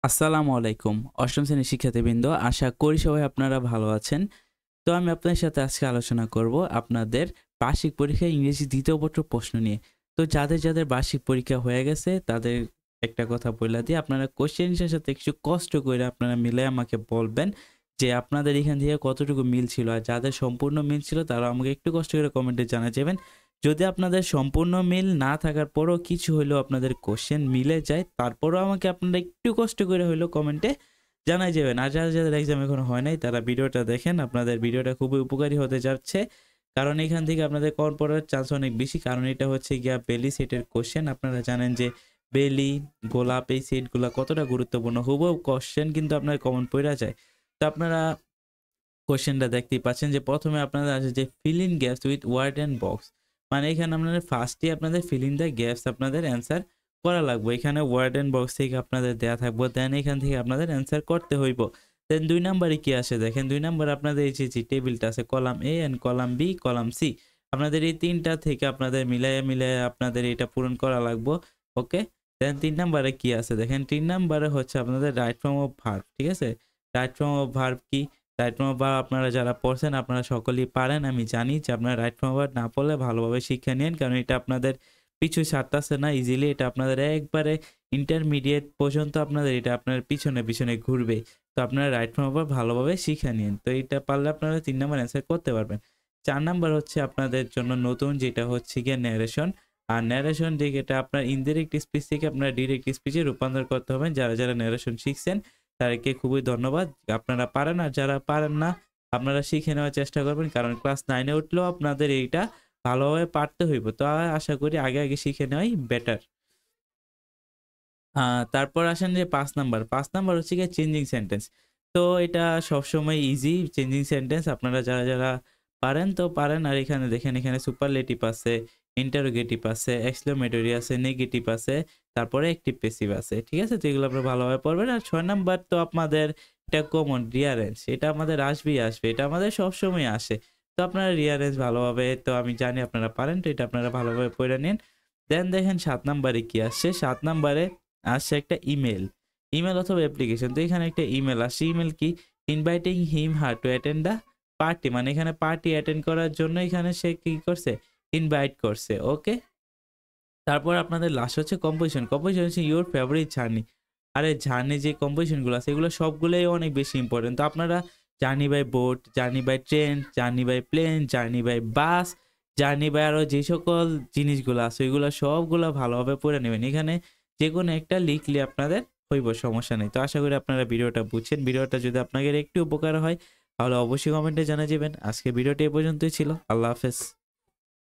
আসসালামু আলাইকুম। অষ্টম শ্রেণীর শিক্ষার্থীবৃন্দ, আশা করি সবাই আপনারা ভালো আছেন। তো আমি আপনাদের সাথে আজকে আলোচনা করব আপনাদের বার্ষিক পরীক্ষায় ইংরেজি দ্বিতীয় পত্র প্রশ্ন নিয়ে। তো যাদের বার্ষিক পরীক্ষা হয়ে গেছে তাদের একটা কথা বইলা দিয়ে আপনারা কোশ্চেনটার সাথে একটু কষ্ট করে আপনারা মিলে আমাকে বলবেন যে আপনাদের এখান থেকে কতটুকু মিল ছিল, আর যাদের সম্পূর্ণ মিল ছিল তারা আমাকে একটু কষ্ট করে কমেন্টে জানা যাবেন। যদি আপনাদের সম্পূর্ণ মিল না থাকার পরও কিছু হইলেও আপনাদের কোশ্চেন মিলে যায়, তারপরও আমাকে আপনারা একটু কষ্ট করে হইলেও কমেন্টে জানাই যাবেন। আর যাদের এক্সাম এখনো হয় নাই তারা ভিডিওটা দেখেন, আপনাদের ভিডিওটা খুবই উপকারী হতে যাচ্ছে। কারণ এখান থেকে আপনাদের কম পড়ার চান্স অনেক বেশি, কারণ এটা হচ্ছে গিয়া বেলি সেটের কোশ্চেন। আপনারা জানেন যে বেলি, গোলাপ এই সেটগুলো কতটা গুরুত্বপূর্ণ। হুবহু কোশ্চেন কিন্তু আপনার কমন পড়া যায়। তো আপনারা কোশ্চেনটা দেখতেই পাচ্ছেন যে প্রথমে আপনাদের আছে যে fill in gaps with word and box. মানে এখানে আপনাদের ফার্স্টে আপনাদের ফিল ইন দ্য গ্যাপস আপনাদের অ্যান্সার করা লাগবে। এখানে ওয়ার্ড অ্যান্ড বক্স থেকে আপনাদের দেয়া থাকবো, দেন এখান থেকে আপনাদের অ্যান্সার করতে হইব। দেন 2 নম্বরে কি আসে দেখেন, 2 নম্বরে আপনাদের এই যে টেবিলটা আছে column A and column B, column C, আপনাদের এই তিনটা থেকে আপনাদের মিলাইয়া আপনাদের এটা পূরণ করা লাগবে। ওকে। দেন 3 নম্বরে কি আছে দেখেন, 3 নম্বরে হচ্ছে আপনাদের রাইট ফর্ম অফ ভার্ব। ঠিক আছে, রাইট ফর্ম অফ ভার্ব কি? রাইট ফর্ম অফ ভার্ব আপনারা যারা পড়ছেন আপনারা সকলেই পারেন। আমি জানি যে আপনারা রাইট ফর্ম অফ ভার্ব না পড়লে ভালোভাবে শিক্ষা নিন, কারণ এটা আপনাদের পিছু ছাড়তেছে না ইজিলি। এটা আপনাদের একবারে ইন্টারমিডিয়েট পর্যন্ত আপনাদের এটা আপনার পিছনে ঘুরবে। তো আপনারা রাইট ফর্ম অফ ভার্ব ভালোভাবে শিক্ষা নিন। তো এটা পারলে আপনারা 3 নম্বর অ্যান্সার করতে পারবেন। 4 নম্বর হচ্ছে আপনাদের জন্য নতুন, যেটা হচ্ছে গিয়ে ন্যারেশন। আর ন্যারেশন দিকে এটা আপনার ইনডিরেক্ট স্পিচ থেকে আপনার ডিরেক্ট স্পিচে রূপান্তর করতে হবে। যারা ন্যারেশন শিখছেন তাদেরকে খুবই ধন্যবাদ। আপনারা পারেন, আর যারা পারেন না আপনারা শিখে নেওয়ার চেষ্টা করবেন, কারণ ক্লাস 9-এ উঠলেও আপনাদের এইটা ভালোভাবে পারতে হইব। তো আশা করি আগে শিখে নেওয়াই বেটার। তারপর আসেন যে 5 নাম্বার। 5 নাম্বার হচ্ছে গিয়ে চেঞ্জিং সেন্টেন্স। তো এটা সবসময় ইজি চেঞ্জিং সেন্টেন্স। আপনারা যারা পারেন তো পারেন। আর এখানে দেখেন, এখানে সুপারলেটিভ আছে, ইন্টারোগেটিভ আছে, এক্সক্লেমেটরি আছে, নেগেটিভ আছে, তারপরে অ্যাক্টিভ প্যাসিভ আছে। ঠিক আছে, তো এগুলো আপনারা ভালোভাবে পড়বেন। আর 6 নাম্বার তো আপনাদের এটা কমন রিয়ারেঞ্জ, এটা আমাদের আসবে, এটা আমাদের সবসময় আসে। তো আপনারা রিয়ারেঞ্জ ভালোভাবে, তো আমি জানি আপনারা পারেন, তো এটা আপনারা ভালোভাবে পড়ে নিন। দেন দেখেন 7 নাম্বারে কি আসছে। 7 নাম্বারে আসছে একটা ইমেল, অথবা অ্যাপ্লিকেশন। তো এখানে একটা ইমেল আসছে। ইমেল কি? Inviting him her to attend the party, মানে এখানে পার্টি অ্যাটেন্ড করার জন্য এখানে সে কি করছে, ইনভাইট করছে। ওকে। তারপর আপনাদের লাস্ট হচ্ছে কম্পোজিশন। হচ্ছে ইউর ফেভারিট জার্নি। আরে জার্নি যে কম্পোজিশনগুলো আছে এগুলো সবগুলোই অনেক বেশি ইম্পর্টেন্ট। তো আপনারা journey by boat, journey by train, journey by plane, journey by bus, journey by আরও যে সকল জিনিসগুলো আছে ওইগুলো সবগুলো ভালোভাবে পড়ে নেবেন। এখানে যে কোনো একটা লিখলে আপনাদের হইব, সমস্যা নেই। তো আশা করি আপনারা ভিডিওটা বুঝছেন। ভিডিওটা যদি আপনাদের একটু উপকার হয় তাহলে অবশ্যই কমেন্টে জানা যাবেন। আজকে ভিডিওটি এ পর্যন্তই ছিল। আল্লাহ হাফেজ।